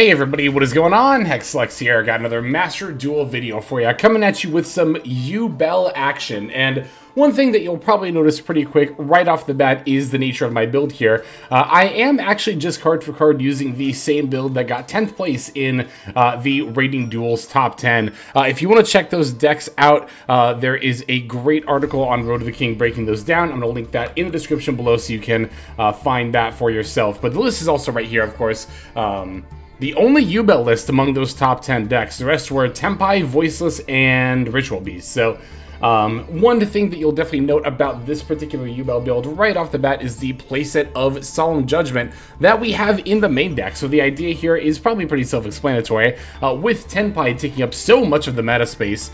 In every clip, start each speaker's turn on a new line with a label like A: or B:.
A: Hey everybody, what is going on? Hexlex here. Got another Master Duel video for you, coming at you with some Yubel action. And one thing that you'll probably notice pretty quick right off the bat is the nature of my build here. I am actually just card for card using the same build that got 10th place in the Rating Duels Top 10. If you want to check those decks out, there is a great article on Road to the King breaking those down. I'm going to link that in the description below so you can find that for yourself. But the list is also right here, of course. The only Yubel list among those top 10 decks. The rest were Tenpai, Voiceless, and Ritual Beast. So, one thing that you'll definitely note about this particular Yubel build right off the bat is the playset of Solemn Judgment that we have in the main deck. So the idea here is probably pretty self-explanatory. With Tenpai taking up so much of the meta space,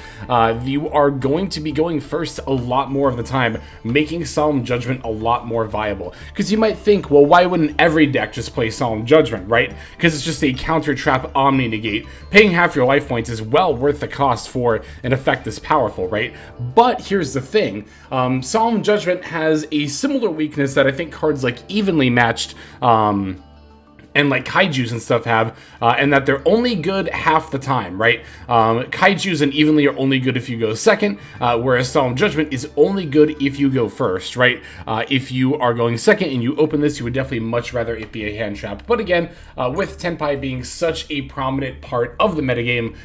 A: you are going to be going first a lot more of the time, making Solemn Judgment a lot more viable. Because you might think, well, why wouldn't every deck just play Solemn Judgment, right? Because it's just a counter trap Omni Negate. Paying half your life points is well worth the cost for an effect this powerful, right? But here's the thing, Solemn Judgment has a similar weakness that I think cards like Evenly Matched and like Kaijus and stuff have, and that they're only good half the time, right? Kaijus and Evenly are only good if you go second, whereas Solemn Judgment is only good if you go first, right? If you are going second and you open this, you would definitely much rather it be a hand trap. But again, with Tenpai being such a prominent part of the metagame,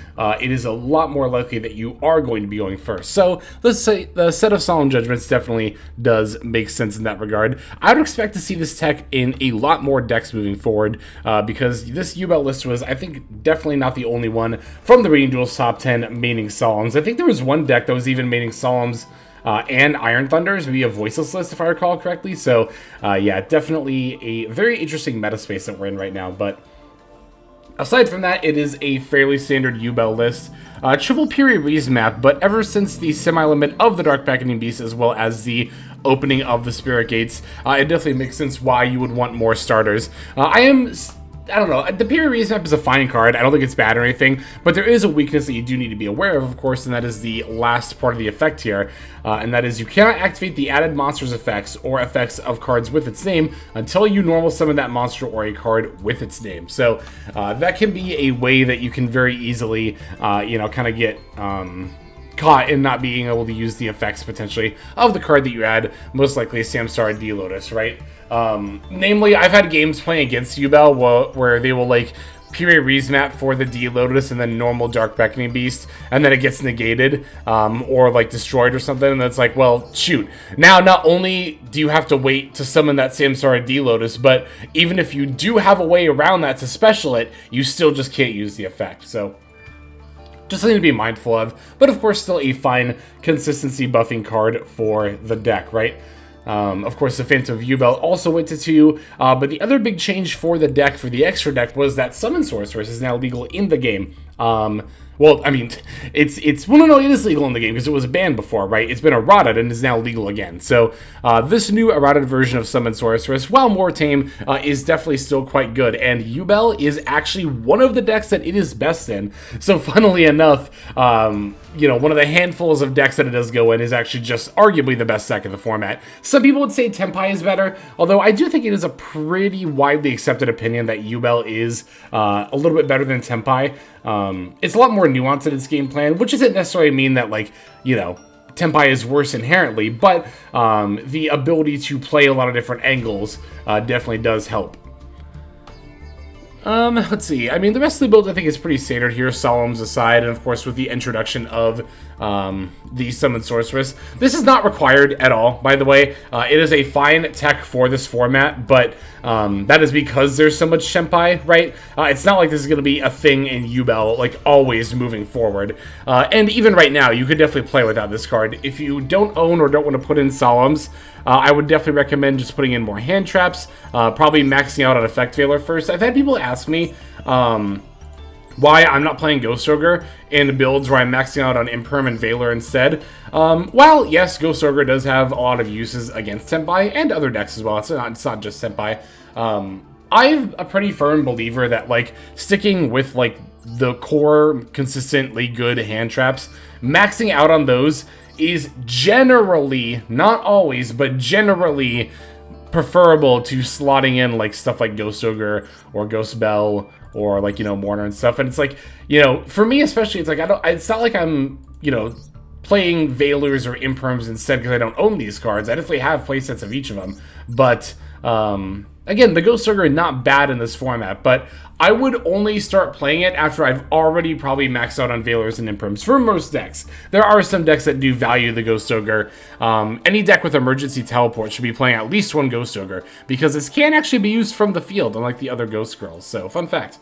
A: it is a lot more likely that you are going to be going first. So let's say the set of Solemn Judgments definitely does make sense in that regard. I would expect to see this tech in a lot more decks moving forward, because this Yubel list was, I think, definitely not the only one from the Rating Duels Top 10 maining Solemns. I think there was one deck that was even maining Solemns and Iron Thunders, maybe a Voiceless list if I recall correctly. So yeah, definitely a very interesting meta space that we're in right now. But aside from that, it is a fairly standard Yubel list. Triple Piri Reese map, but ever since the semi-limit of the Dark Beckoning Beast as well as the opening of the Spirit Gates, it definitely makes sense why you would want more starters. I don't know, the Piri Reese map is a fine card. I don't think it's bad or anything, but there is a weakness that you do need to be aware of course, and that is the last part of the effect here, and that is you cannot activate the added monster's effects or effects of cards with its name until you normal summon that monster or a card with its name. So that can be a way that you can very easily, you know, kind of get caught in not being able to use the effects potentially of the card that you add, most likely Samsara D Lotus, right? Namely, I've had games playing against Yubel where they will like Piri Reese map for the D Lotus and then normal Dark Beckoning Beast, and then it gets negated or like destroyed or something, and that's like, well, shoot. Now, not only do you have to wait to summon that Samsara D Lotus, but even if you do have a way around that to special it, you still just can't use the effect. So just something to be mindful of, but of course still a fine consistency buffing card for the deck, right? Of course, the Phantom of Yubel also went to 2, but the other big change for the deck, for the extra deck, was that Summon Sorceress is now legal in the game. Well, I mean, well, no, it is legal in the game because it was banned before, right? It's been errated and is now legal again. So this new errated version of Summon Sorceress, while more tame, is definitely still quite good. And Yubel is actually one of the decks that it is best in. So funnily enough, you know, one of the handfuls of decks that it does go in is actually just arguably the best deck in the format. Some people would say Tenpai is better, although I do think it is a pretty widely accepted opinion that Yubel is a little bit better than Tenpai. It's a lot more nuanced in its game plan, which doesn't necessarily mean that, like, you know, Tenpai is worse inherently, but the ability to play a lot of different angles definitely does help. Let's see. I mean, the rest of the build I think is pretty standard here, Solemns aside, and of course with the introduction of the Summon Sorceress. This is not required at all, by the way. It is a fine tech for this format, but that is because there's so much Tenpai, right? It's not like this is going to be a thing in Yubel, like, always moving forward. And even right now, you could definitely play without this card. If you don't own or don't want to put in Solemns, I would definitely recommend just putting in more hand traps, probably maxing out on Effect Veiler first. I've had people ask me why I'm not playing Ghost Ogre in builds where I'm maxing out on Imperm and Veiler instead. While, yes, Ghost Ogre does have a lot of uses against Tenpai and other decks as well. It's not just Tenpai. I'm a pretty firm believer that, like, sticking with, like, the core consistently good hand traps, maxing out on those is generally, not always, but generally preferable to slotting in like stuff like Ghost Ogre or Ghost Bell or like, you know, Mourner and stuff. And it's like, you know, for me especially, it's like it's not like I'm, you know, playing Veilers or Imperms instead because I don't own these cards. I definitely have playsets of each of them, but again, the Ghost Ogre not bad in this format, but I would only start playing it after I've already probably maxed out on Veilers and Imperms for most decks. There are some decks that do value the Ghost Ogre. Any deck with Emergency Teleport should be playing at least one Ghost Ogre, because this can actually be used from the field, unlike the other Ghost Girls. So, fun fact.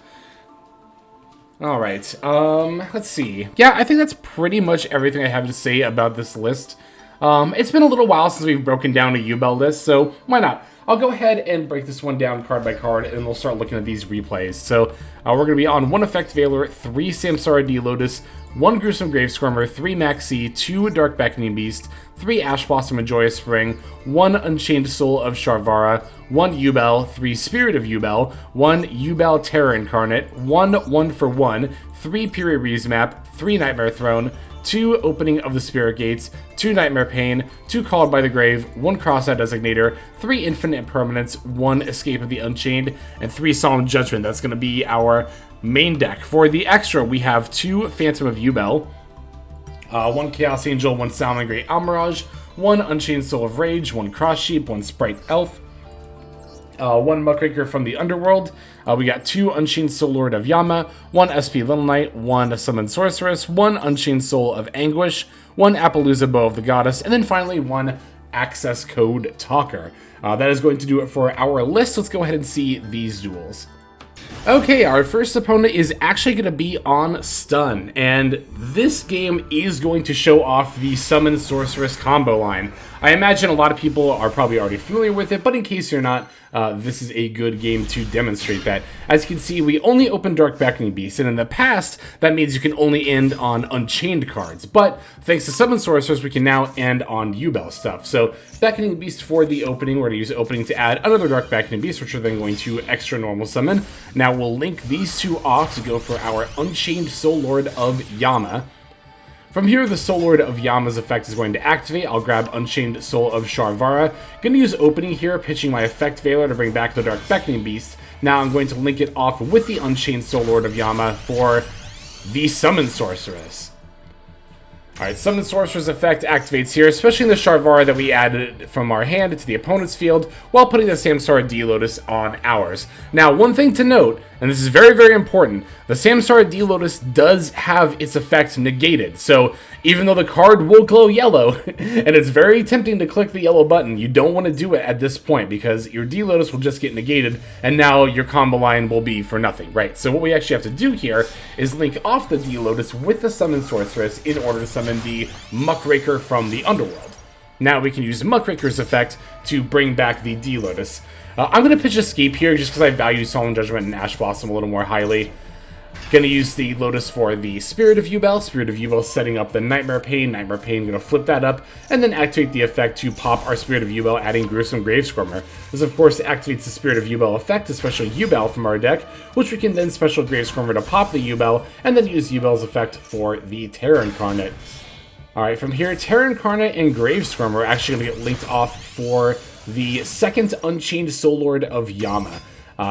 A: Alright, let's see. Yeah, I think that's pretty much everything I have to say about this list. It's been a little while since we've broken down a Yubel list, so why not? I'll go ahead and break this one down card by card, and we'll start looking at these replays. So, we're going to be on 1 Effect Veiler, 3 Samsara D Lotus, 1 Gruesome Gravescormer, 3 Maxi, 2 Dark Beckoning Beast, 3 Ash Blossom and Joyous Spring, 1 Unchained Soul of Sharvara, 1 Yubel, 3 Spirit of Yubel, 1 Yubel Terror Incarnate, 1 1-for-1, 3 Piri Map, 3 Nightmare Throne, 2 Opening of the Spirit Gates, 2 Nightmare Pain, 2 Called by the Grave, 1 Cross-Out Designator, 3 Infinite Permanence, 1 Escape of the Unchained, and 3 Solemn Judgment. That's going to be our main deck. For the extra, we have 2 Phantom of Yubel, 1 Chaos Angel, 1 Salmon Great Almirage, 1 Unchained Soul of Rage, 1 Cross Sheep, 1 Sprite Elf, 1 Muckraker from the Underworld. We got 2 Unchained Soul Lord of Yama, 1 SP Little Knight, 1 Summoned Sorceress, 1 Unchained Soul of Anguish, 1 Appaloosa Bow of the Goddess, and then finally 1 Access Code Talker. That is going to do it for our list. Let's go ahead and see these duels. Okay, our first opponent is actually going to be on Stun, and this game is going to show off the Summon Sorceress combo line. I imagine a lot of people are probably already familiar with it, but in case you're not, this is a good game to demonstrate that. As you can see, we only open Dark Beckoning Beast, and in the past, that means you can only end on Unchained cards. But thanks to Summon Sorcerers, we can now end on Yubel stuff. So, Beckoning Beast for the opening, we're going to use the opening to add another Dark Beckoning Beast, which we're then going to extra normal summon. Now, we'll link these two off to go for our Unchained Soul Lord of Yama. From here, the Soul Lord of Yama's effect is going to activate. I'll grab Unchained Soul of Sharvara. Going to use opening here, pitching my Effect Veiler to bring back the Dark Beckoning Beast. Now I'm going to link it off with the Unchained Soul Lord of Yama for the Summon Sorceress. Alright, Summon Sorcerer's effect activates here, especially in the Sharvara that we added from our hand to the opponent's field, while putting the Samsara D Lotus on ours. Now, one thing to note, and this is very, very important, the Samsara D Lotus does have its effect negated. So, even though the card will glow yellow, and it's very tempting to click the yellow button, you don't want to do it at this point, because your D Lotus will just get negated, and now your combo line will be for nothing, right? So what we actually have to do here is link off the D Lotus with the Summon Sorceress in order to summon the Muckraker from the Underworld. Now we can use Muckraker's effect to bring back the D Lotus. I'm going to pitch Escape here just because I value Solemn Judgment and Ash Blossom a little more highly. Going to use the Lotus for the Spirit of Yubel. Spirit of Yubel setting up the Nightmare Pain. Nightmare Pain going to flip that up and then activate the effect to pop our Spirit of Yubel, adding Gruesome Gravescormer. This, of course, activates the Spirit of Yubel effect, especially Yubel from our deck, which we can then special Gravescormer to pop the Yubel and then use Yubel's effect for the Terror Incarnate. Alright, from here, Terror Incarnate and Gravescormer are actually going to get linked off for the second Unchained Soul Lord of Yama.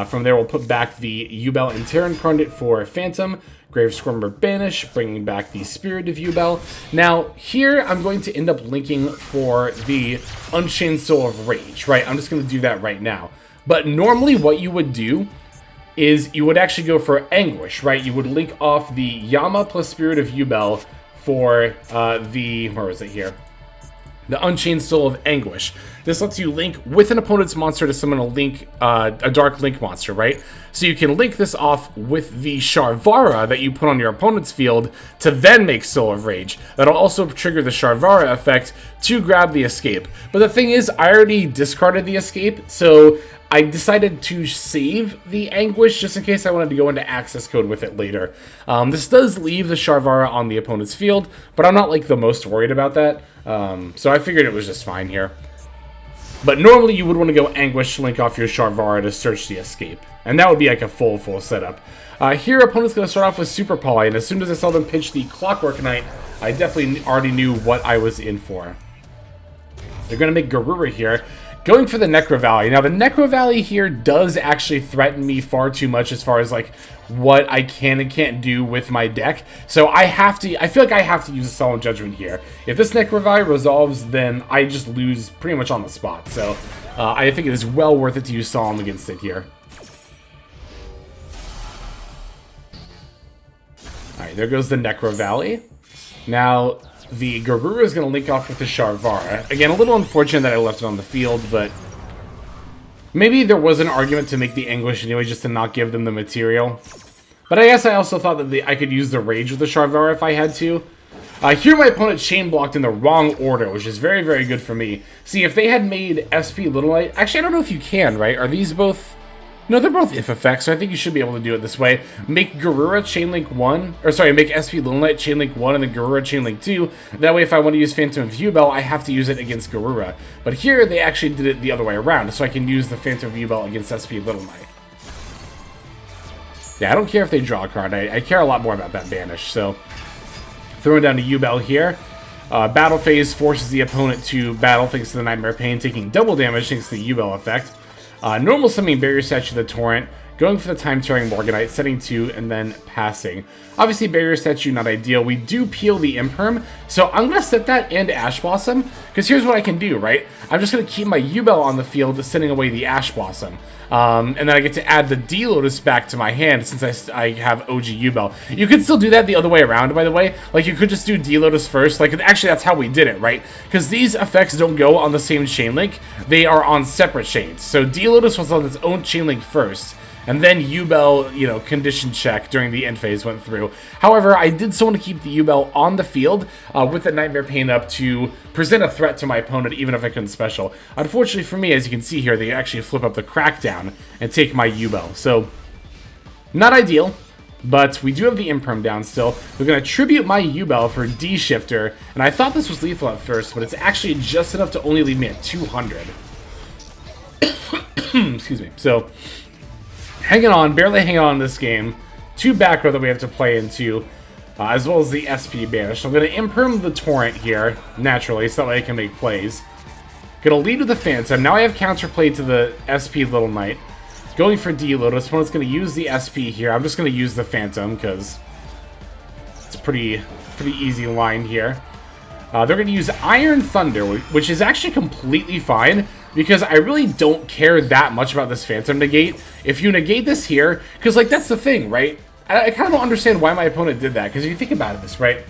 A: From there, we'll put back the Yubel and Terror Incarnate for Phantom, Gravescormer Banish, bringing back the Spirit of Yubel. Now, here, I'm going to end up linking for the Unchained Soul of Rage, right? I'm just going to do that right now. But normally, what you would do is you would actually go for Anguish, right? You would link off the Yama plus Spirit of Yubel for where is it here? The Unchained Soul of Anguish. This lets you link with an opponent's monster to summon a Dark Link monster, right? So you can link this off with the Sharvara that you put on your opponent's field to then make Soul of Rage. That'll also trigger the Sharvara effect to grab the Escape. But the thing is, I already discarded the Escape, so I decided to save the Anguish just in case I wanted to go into access code with it later. This does leave the Sharvara on the opponent's field, but I'm not like the most worried about that. So I figured it was just fine here. But normally you would want to go Anguish to link off your Sharvara to search the Escape. And that would be like a full setup. Here, opponent's going to start off with Super Poly, and as soon as I saw them pitch the Clockwork Knight, I definitely already knew what I was in for. They're going to make Garura here. Going for the Necro Valley. Now, the Necro Valley here does actually threaten me far too much as far as, like, what I can and can't do with my deck. So I feel like I have to use a Solemn Judgment here. If this Necro Valley resolves, then I just lose pretty much on the spot. So I think it is well worth it to use Solemn against it here. Alright, there goes the Necro Valley. Now, the Garura is going to link off with the Sharvara. Again, a little unfortunate that I left it on the field, but maybe there was an argument to make the Anguish anyway, just to not give them the material. But I guess I also thought that I could use the Rage with the Sharvara if I had to. Here my opponent chain blocked in the wrong order, which is very, very good for me. See, if they had made SP Little Knight... Actually, I don't know if you can, right? Are these both... No, they're both if effects, so I think you should be able to do it this way. Make Garura Chainlink 1, or sorry, make SP Little Knight Chainlink 1 and then Garura Chainlink 2. That way, if I want to use Phantom of Yubel, I have to use it against Garura. But here, they actually did it the other way around, so I can use the Phantom of Yubel against SP Little Knight. Yeah, I don't care if they draw a card. I care a lot more about that Banish, so... Throwing down to Yubel here. Battle Phase forces the opponent to battle thanks to the Nightmare Pain, taking double damage thanks to the Yubel effect. Normal summoning Barrier Statue the Torrent, going for the Time-Tearing Morganite, setting 2, and then passing. Obviously, Barrier Statue not ideal. We do peel the Imperm, so I'm going to set that and Ash Blossom, because here's what I can do, right? I'm just going to keep my Yubel on the field, sending away the Ash Blossom. And then I get to add the D-Lotus back to my hand since I have OG Yubel. You could still do that the other way around, by the way. Like, you could just do D-Lotus first. Like, actually, that's how we did it, right? Because these effects don't go on the same chain link. They are on separate chains. So D-Lotus was on its own chain link first. And then Yubel, you know, condition check during the end phase went through. However, I did so want to keep the Yubel on the field with the Nightmare Pain up to present a threat to my opponent, even if I couldn't special. Unfortunately for me, as you can see here, they actually flip up the Crackdown and take my Yubel. So, not ideal, but we do have the Imperm down still. We're going to tribute my Yubel for D-Shifter, and I thought this was lethal at first, but it's actually just enough to only leave me at 200. Excuse me. So... hanging on, barely hanging on in this game. 2 back row that we have to play into, as well as the SP Banish. So I'm going to Imperm the Torrent here, naturally, so that way I can make plays. Going to lead with the Phantom. Now I have counterplay to the SP Little Knight. Going for D-Lotus. Opponent's going to use the SP here. I'm just going to use the Phantom, because it's a pretty easy line here. They're going to use Iron Thunder, which is actually completely fine, because I really don't care that much about this Phantom negate. If you negate this here, because, like, that's the thing, right? I kind of don't understand why my opponent did that, because if you think about this, right?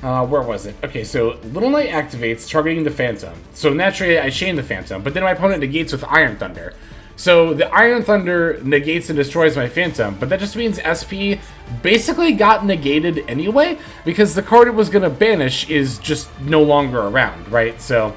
A: Where was it? Okay, so Little Knight activates, targeting the Phantom. So naturally, I chain the Phantom, but then my opponent negates with Iron Thunder. So the Iron Thunder negates and destroys my Phantom, but that just means SP basically got negated anyway, because the card it was going to banish is just no longer around, right? So...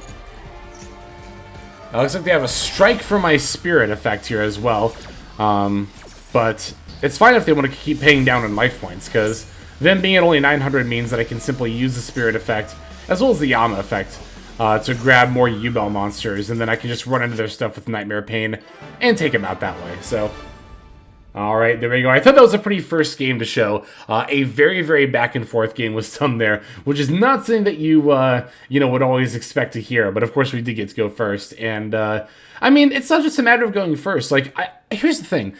A: looks like they have a Strike for my Spirit effect here as well. But it's fine if they want to keep paying down on life points, because them being at only 900 means that I can simply use the Spirit effect, as well as the Yama effect, to grab more Yubel monsters, and then I can just run into their stuff with Nightmare Pain and take them out that way. So, alright, there we go. I thought that was a pretty first game to show. A very, very back and forth game was done there, which is not something that you, you know, would always expect to hear. But of course, we did get to go first. And, I mean, it's not just a matter of going first. Like, here's the thing.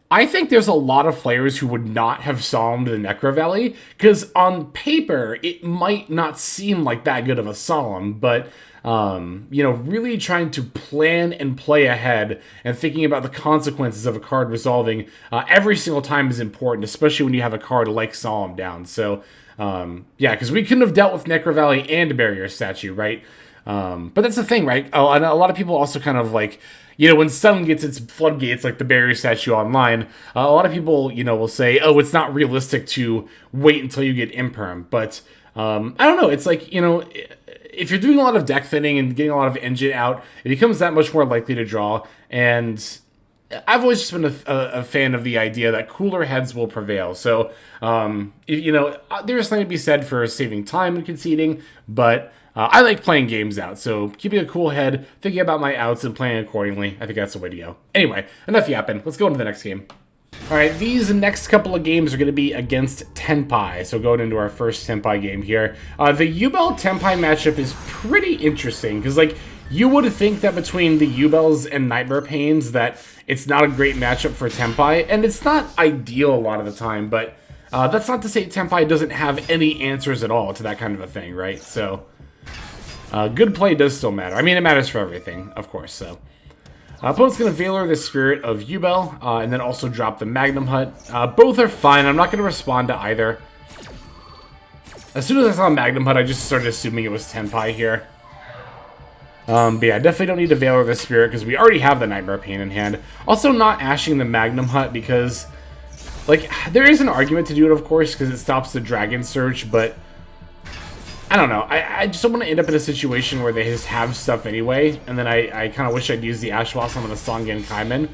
A: I think there's a lot of players who would not have solemned the Necro Valley, because on paper, it might not seem like that good of a solemn, but... you know, really trying to plan and play ahead and thinking about the consequences of a card resolving every single time is important, especially when you have a card like Solemn down. So, yeah, because we couldn't have dealt with Necro Valley and Barrier Statue, right? But that's the thing, right? Oh, and a lot of people also kind of like, you know, when Sun gets its floodgates, like the Barrier Statue online, a lot of people, you know, will say, oh, it's not realistic to wait until you get Imperm. But, I don't know, it's like, you know... if you're doing a lot of deck thinning and getting a lot of engine out, it becomes that much more likely to draw. And I've always just been a fan of the idea that cooler heads will prevail. So, you know, there's something to be said for saving time and conceding, but I like playing games out. So keeping a cool head, thinking about my outs and playing accordingly, I think that's the way to go. Anyway, enough yapping. Let's go into the next game. Alright, these next couple of games are going to be against Tenpai, so going into our first Tenpai game here. The Yubel Tenpai matchup is pretty interesting, because, like, You would think that between the Yubels and Nightmare Pains that it's not a great matchup for Tenpai, and it's not ideal a lot of the time, but that's not to say Tenpai doesn't have any answers at all to that kind of a thing, right? So, good play does still matter. I mean, it matters for everything, of course, so. Opponent's going to Valor the Spirit of Yubel, and then also drop the Magnum Hut. Both are fine. I'm not going to respond to either. As soon as I saw Magnum Hut, I just started assuming it was Tenpai here. But yeah, definitely don't need to Valor the Spirit because we already have the Nightmare Pain in hand. Also not ashing the Magnum Hut because, like, there is an argument to do it, of course, because it stops the Dragon Surge, but I don't know. I just don't want to end up in a situation where they just have stuff anyway, and then I kind of wish I'd use the Ash Blossom on the Songen Kaimen.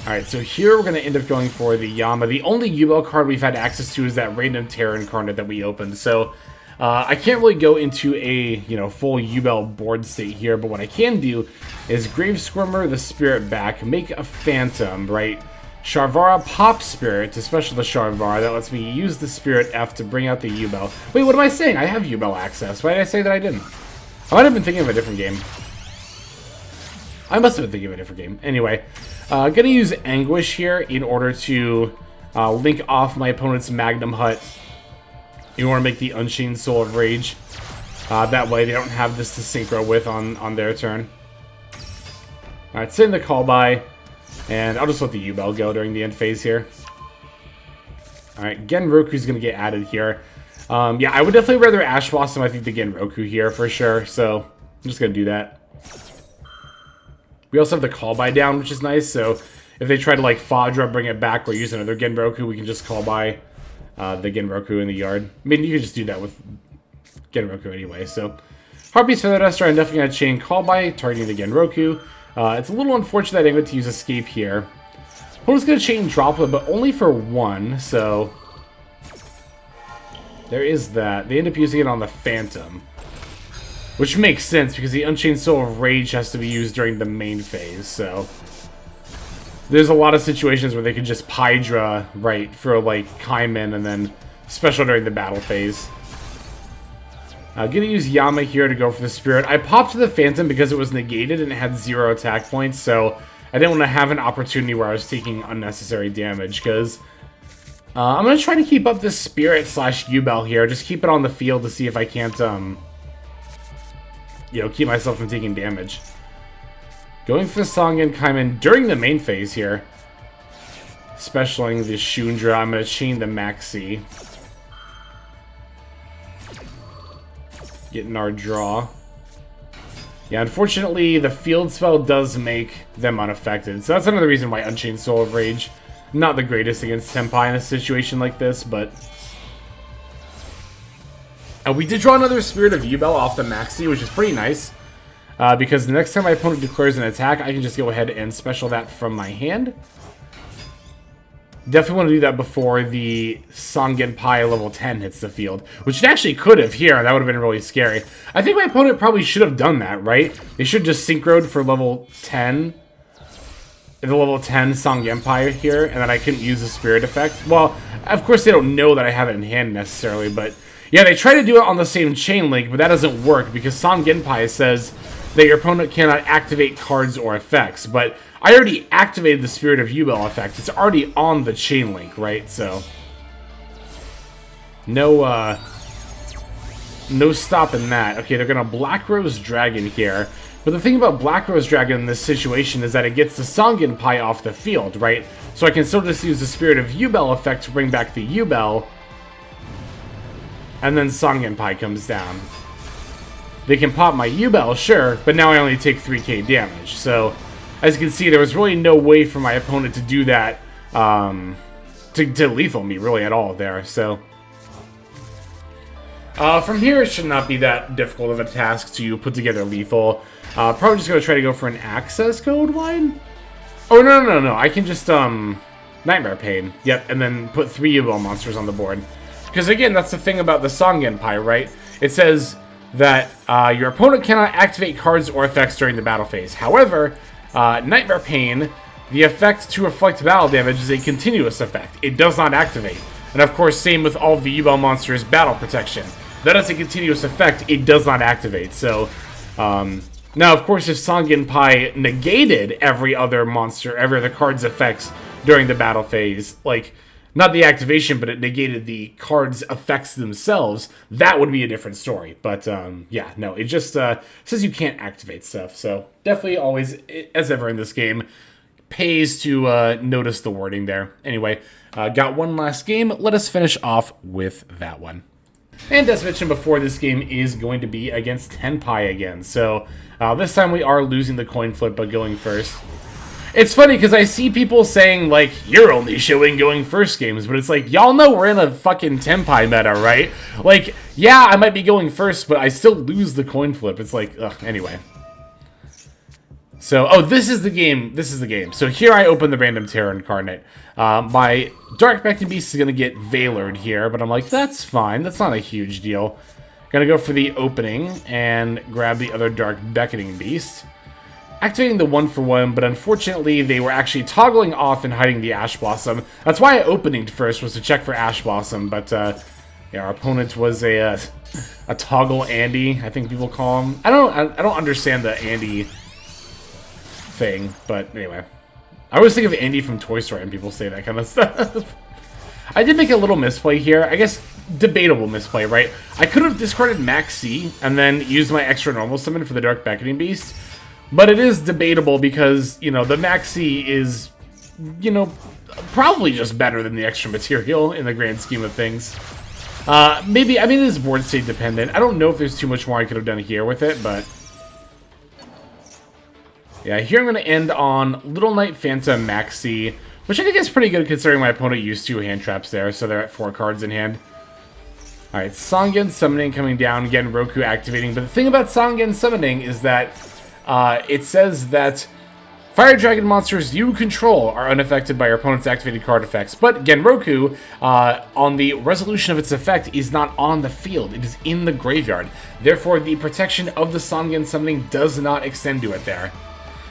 A: Alright, so here we're going to end up going for the Yama. The only Yubel card we've had access to is that random Terror Incarnate that we opened, so I can't really go into a, full Yubel board state here, but what I can do is Grave Squirmer the Spirit back, make a Phantom, right? Sharvara Pop Spirit to special the Sharvara. That lets me use the Spirit F to bring out the Yubel. Wait, what am I saying? I have Yubel access. Why did I say that I didn't? I might have been thinking of a different game. I must have been thinking of a different game. Anyway, gonna use Anguish here in order to link off my opponent's Magnum Hut. You want to make the Unchained Soul of Rage. That way they don't have this to synchro with on their turn. Alright, send the call by. And I'll just let the Yubel go during the end phase here. Alright, Genroku's going to get added here. Yeah, I would definitely rather Ash Blossom, I think, the Genroku here for sure. So, I'm just going to do that. We also have the call by down, which is nice. So, if they try to, like, Fadra, bring it back, or use another Genroku, we can just call by the Genroku in the yard. I mean, you can just do that with Genroku anyway. So, Harpy's Feather Duster, I'm definitely going to chain call by, targeting the Genroku. It's a little unfortunate that I went to use Escape here. Opponent's going to chain Droplet, but only for one, so there is that. They end up using it on the Phantom, which makes sense because the Unchained Soul of Rage has to be used during the main phase, so there's a lot of situations where they could just Pydra, right, for like Kaimen and then special during the battle phase. I'm going to use Yama here to go for the Spirit. I popped the Phantom because it was negated and it had 0 attack points, so I didn't want to have an opportunity where I was taking unnecessary damage, because I'm going to try to keep up this Spirit slash Yubel here. Just keep it on the field to see if I can't, keep myself from taking damage. Going for the Songen Kaimen during the main phase here. Specialing the Shundra. I'm going to chain the Maxi. Getting our draw. Yeah, unfortunately, the field spell does make them unaffected. So that's another reason why Unchained Soul of Rage, not the greatest against Tenpai in a situation like this, but we did draw another Spirit of Yubel off the Maxi, which is pretty nice. Because the next time my opponent declares an attack, I can just go ahead and special that from my hand. Definitely want to do that before the Songenpai level 10 hits the field. Which it actually could have here. That would have been really scary. I think my opponent probably should have done that, right? They should just synchroed for level 10. The level 10 Songenpai here. And then I couldn't use the Spirit effect. Well, of course they don't know that I have it in hand necessarily. But yeah, they try to do it on the same chain link. But that doesn't work because Songenpai says that your opponent cannot activate cards or effects. But I already activated the Spirit of Yubel effect. It's already on the chain link, right? So no stopping that. Okay, they're gonna Black Rose Dragon here. But the thing about Black Rose Dragon in this situation is that it gets the Songenpai off the field, right? So I can still just use the Spirit of Yubel effect to bring back the Yubel. And then Songenpai comes down. They can pop my Yubel, sure, but now I only take 3k damage. So as you can see, there was really no way for my opponent to do that, to lethal me, really, at all there, so from here, it should not be that difficult of a task to put together lethal. Probably just going to try to go for an access code line. Oh, no, I can just, Nightmare Pain. Yep, and then put 3 Yubel monsters on the board. Because, again, that's the thing about the Songenpai, right? It says that your opponent cannot activate cards or effects during the battle phase. However, Nightmare Pain, the effect to reflect battle damage is a continuous effect. It does not activate. And of course, same with all of the Yubel monsters' battle protection. that is a continuous effect, it does not activate. So, now, of course, if Tenpai negated every other monster, every other card's effects during the battle phase, like, not the activation, but it negated the card's effects themselves, that would be a different story. But, yeah, no, it just says you can't activate stuff. So, definitely always, as ever in this game, pays to notice the wording there. Anyway, got one last game. Let us finish off with that one. And as mentioned before, this game is going to be against Tenpai again. So, this time we are losing the coin flip, but going first. It's funny because I see people saying, like, you're only showing going first games, but it's like, y'all know we're in a fucking Tenpai meta, right? Like, yeah, I might be going first, but I still lose the coin flip. It's like, ugh, anyway. So, oh, this is the game. This is the game. So here I open the random Terror Incarnate. My Dark Beckoning Beast is going to get Veilored here, but I'm like, that's fine. That's not a huge deal. Gonna go for the opening and grab the other Dark Beckoning Beast. Activating the 1-for-1, but unfortunately they were actually toggling off and hiding the Ash Blossom. That's why I opened first, was to check for Ash Blossom, but yeah, our opponent was a Toggle Andy, I think people call him. I don't understand the Andy thing, but anyway. I always think of Andy from Toy Story and people say that kind of stuff. I did make a little misplay here. I guess debatable misplay, right? I could have discarded Max C and then used my extra normal summon for the Dark Beckoning Beast. But it is debatable because, you know, the Maxi is, you know, probably just better than the extra material in the grand scheme of things. Maybe, I mean, it is board state dependent. I don't know if there's too much more I could have done here with it, but... yeah, here I'm going to end on Little Knight Phantom Maxi, which I think is pretty good considering my opponent used 2 hand traps there, so they're at 4 cards in hand. Alright, Sangen Summoning coming down, again, Roku activating. But the thing about Sangen Summoning is that it says that Fire Dragon monsters you control are unaffected by your opponent's activated card effects. But Genroku, on the resolution of its effect, is not on the field. It is in the graveyard. Therefore, the protection of the Sangen Summoning does not extend to it there.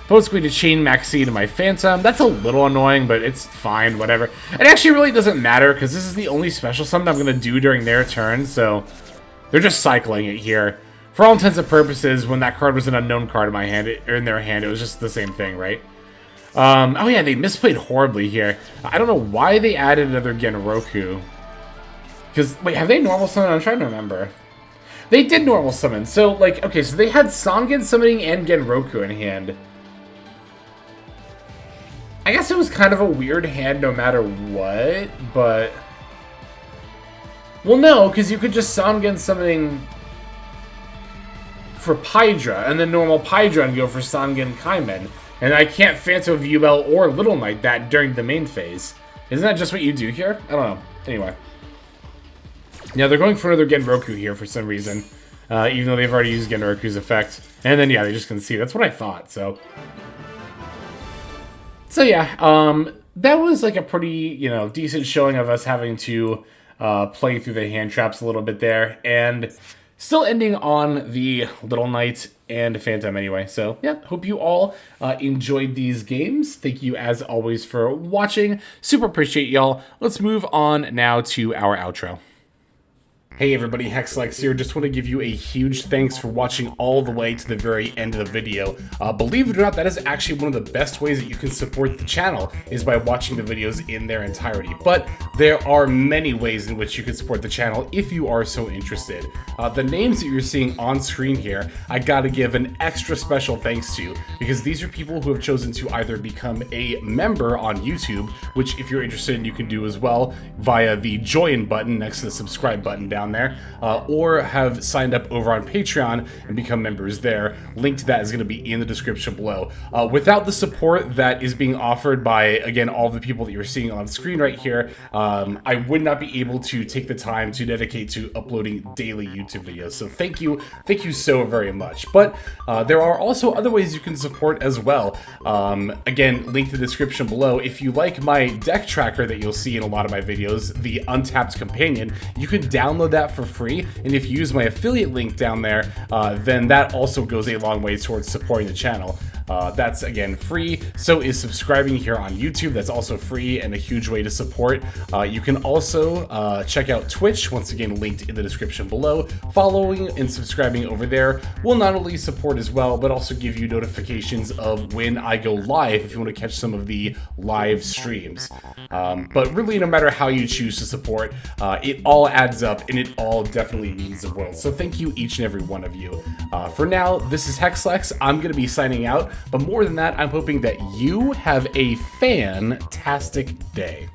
A: Opponent's going to chain Maxi to my Phantom. That's a little annoying, but it's fine, whatever. It actually really doesn't matter, because this is the only special summon I'm going to do during their turn, so they're just cycling it here. For all intents and purposes, when that card was an unknown card in my hand, or in their hand, it was just the same thing, right? Oh yeah, they misplayed horribly here. I don't know why they added another Genroku. Because, wait, have they normal summoned? I'm trying to remember. They did normal summon, so, like, okay, so they had Sangen Summoning and Genroku in hand. I guess it was kind of a weird hand no matter what, but... well, no, because you could just Sangen Summoning for Pydra, and then normal Pydra and go for Sangen Kaimen. And I can't Phantom Yubel or Little Knight that during the main phase. Isn't that just what you do here? I don't know. Anyway. Yeah, they're going for another Genroku here for some reason. Even though they've already used Genroku's effect. And then, yeah, they just concede. That's what I thought, so... so yeah, that was like a pretty, you know, decent showing of us having to play through the hand traps a little bit there, and still ending on the Little Knight and Phantom anyway. So yeah, hope you all enjoyed these games. Thank you as always for watching. Super appreciate y'all. Let's move on now to our outro. Hey everybody, Hexlex here. Just want to give you a huge thanks for watching all the way to the very end of the video. Believe it or not, that is actually one of the best ways that you can support the channel, is by watching the videos in their entirety. But there are many ways in which you can support the channel if you are so interested. The names that you're seeing on screen here, I gotta give an extra special thanks to, because these are people who have chosen to either become a member on YouTube, which if you're interested you can do as well via the join button next to the subscribe button down there, or have signed up over on Patreon and become members there. Link to that is going to be in the description below. Without the support that is being offered by, again, all the people that you're seeing on screen right here, I would not be able to take the time to dedicate to uploading daily YouTube videos. So thank you so very much. But there are also other ways you can support as well. Again, link to the description below. If you like my deck tracker that you'll see in a lot of my videos, the Untapped Companion, you can download that for free, and if you use my affiliate link down there, then that also goes a long way towards supporting the channel. That's, again, free. So is subscribing here on YouTube. That's also free and a huge way to support. You can also check out Twitch, once again linked in the description below. Following and subscribing over there will not only support as well, but also give you notifications of when I go live if you want to catch some of the live streams. But really, no matter how you choose to support, it all adds up and it all definitely means the world. So thank you, each and every one of you. For now, this is Hexlex. I'm going to be signing out, but more than that, I'm hoping that you have a fantastic day.